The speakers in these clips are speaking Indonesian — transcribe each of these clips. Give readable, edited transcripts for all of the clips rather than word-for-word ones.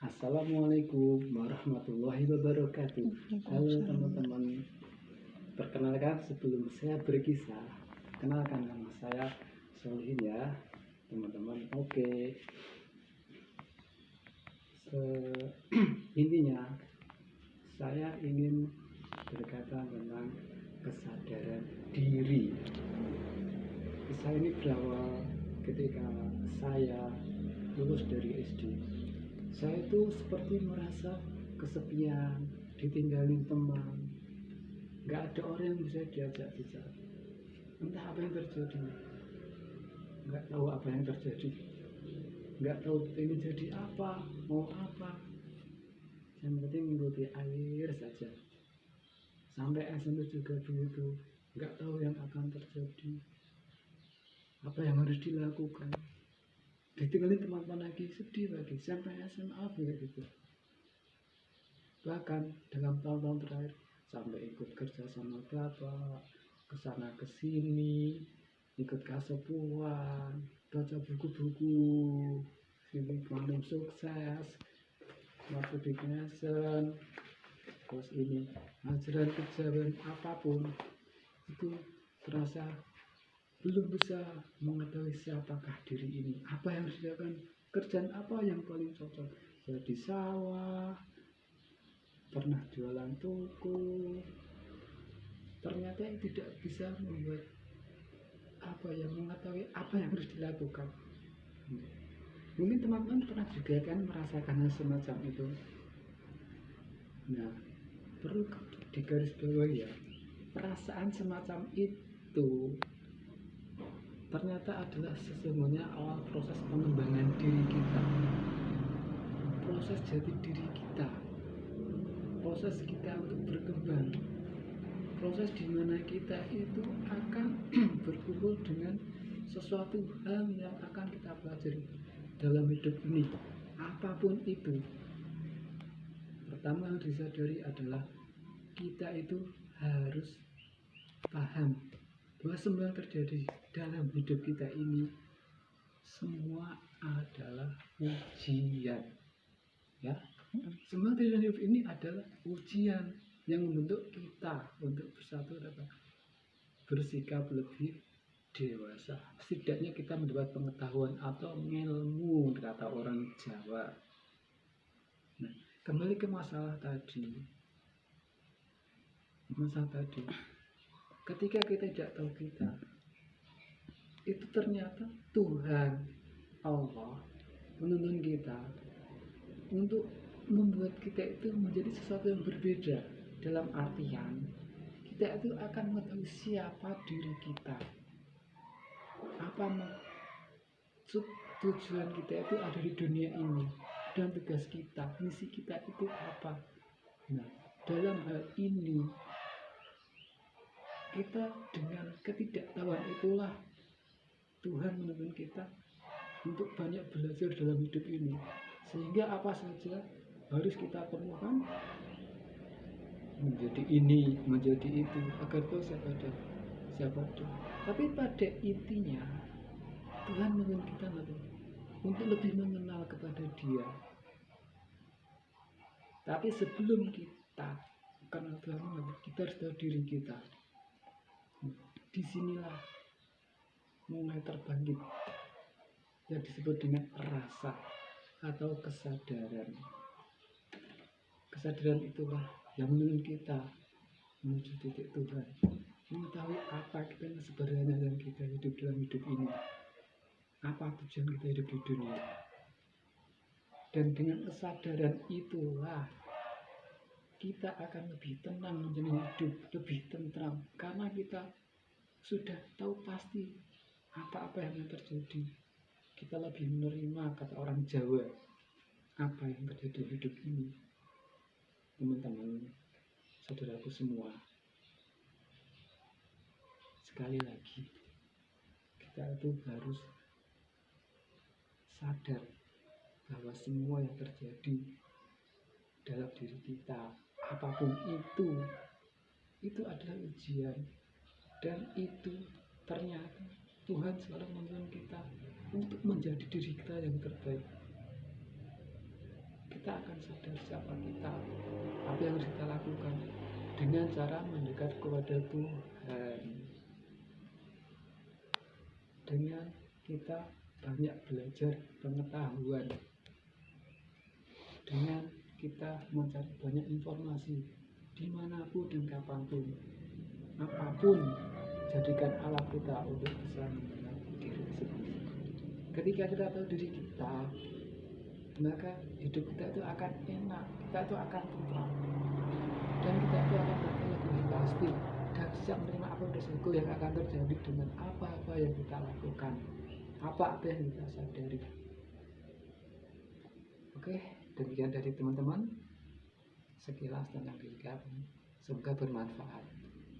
Assalamualaikum warahmatullahi wabarakatuh. Halo teman-teman, perkenalkan sebelum saya berkisah, kenalkan nama saya Solihin ya teman-teman. Oke, intinya saya ingin berkata tentang kesadaran diri. Kisah ini berawal ketika saya lulus dari SD. Saya itu seperti merasa kesepian, ditinggalin teman, nggak ada orang yang bisa diajak bicara. Entah apa yang terjadi, nggak tahu apa yang terjadi, nggak tahu ingin jadi apa, mau apa. Yang penting mengikuti air saja. Sampai SMP juga begitu, nggak tahu yang akan terjadi, apa yang harus dilakukan. Ditinggalin teman-teman lagi, sedih lagi, sampai SMA kayak gitu. Bahkan dalam tahun-tahun terakhir sampai ikut kerja sama bapak, kesana kesini, ikut kasepuan, baca buku-buku, film Bandung Sukses, waktu di Nation, terus ini ajaran kejaran apapun itu terasa belum bisa mengetahui siapakah diri ini, apa yang harus dilakukan, kerjaan apa yang paling cocok. Jadi sawah, pernah jualan toko, ternyata tidak bisa membuat mengetahui apa yang harus dilakukan. Mungkin teman-teman pernah juga kan merasakan hal semacam itu. Nah, perlu digarisbawahi ya, perasaan semacam itu ternyata adalah sesungguhnya awal proses pengembangan diri kita, proses jati diri kita, proses kita untuk berkembang, proses di mana kita itu akan berkumpul dengan sesuatu hal yang akan kita pelajari dalam hidup ini, apapun itu. Pertama yang disadari adalah kita itu harus paham bahwa semua yang terjadi dalam hidup kita ini semua adalah ujian, ya. Semua dalam hidup ini adalah ujian yang membentuk kita untuk bersatu dan bersikap lebih dewasa. Setidaknya kita mendapat pengetahuan atau ilmu, kata orang Jawa. Nah, kembali ke masalah tadi. Ketika kita tidak tahu kita, itu ternyata Tuhan Allah menuntun kita untuk membuat kita itu menjadi sesuatu yang berbeda. Dalam artian kita itu akan mengetahui siapa diri kita, apa maksud tujuan kita itu ada di dunia ini, dan tugas kita, misi kita itu apa. Nah, dalam hal ini kita dengan ketidaktahuan itulah Tuhan menuntun kita untuk banyak belajar dalam hidup ini, sehingga apa saja harus kita temukan, menjadi ini, menjadi itu, agar tahu siapa dia. Tapi pada intinya Tuhan menuntun kita untuk lebih mengenal kepada Dia. Tapi sebelum kita kenal Tuhan, kita harus tahu diri kita. Disinilah mulai terbangkit yang disebut dengan rasa atau kesadaran. Kesadaran itulah yang menuntun kita menuju titik Tuhan, mengetahui apa kita sebenarnya yang kita hidup dalam hidup ini, apa tujuan kita hidup di dunia. Dan dengan kesadaran itulah kita akan lebih tenang menjalani hidup, lebih tentram, karena kita sudah tahu pasti apa-apa yang terjadi. Kita lebih menerima, kata orang Jawa, apa yang terjadi di hidup ini. Teman-teman, saudaraku semua, sekali lagi kita itu harus sadar bahwa semua yang terjadi dalam diri kita, apapun itu adalah ujian. Dan itu ternyata Tuhan selalu menuntun kita untuk menjadi diri kita yang terbaik. kita akan sadar siapa kita, apa yang harus kita lakukan dengan cara mendekat kepada Tuhan. Dengan kita banyak belajar pengetahuan, dengan kita mencari banyak informasi dimanapun dan kapanpun, apapun jadikan alat kita untuk bisa mengenal diri sendiri. Ketika kita tahu diri kita, maka hidup kita itu akan enak, kita itu akan tenang, dan kita itu akan lebih pasti dan siap menerima apa resiko yang akan terjadi dengan apa-apa yang kita lakukan, apa yang kita sadari. Oke, demikian dari teman-teman sekilas tentang diri kami, semoga bermanfaat.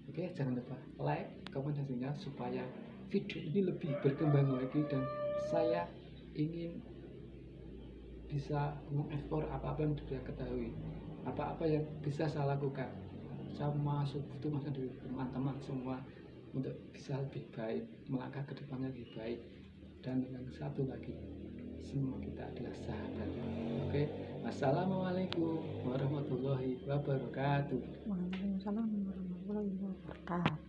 Oke, jangan lupa like, komen, dan share supaya video ini lebih berkembang lagi dan saya ingin bisa mengekspor apa-apa yang sudah ketahui, apa-apa yang bisa saya lakukan. Saya masuk itu masuk dari teman-teman semua untuk bisa lebih baik, melangkah ke depannya lebih baik. Dan yang satu lagi, semua kita adalah sahabat. Oke, wassalamualaikum warahmatullahi wabarakatuh. Waalaikumsalam warahmatullahi wabarakatuh.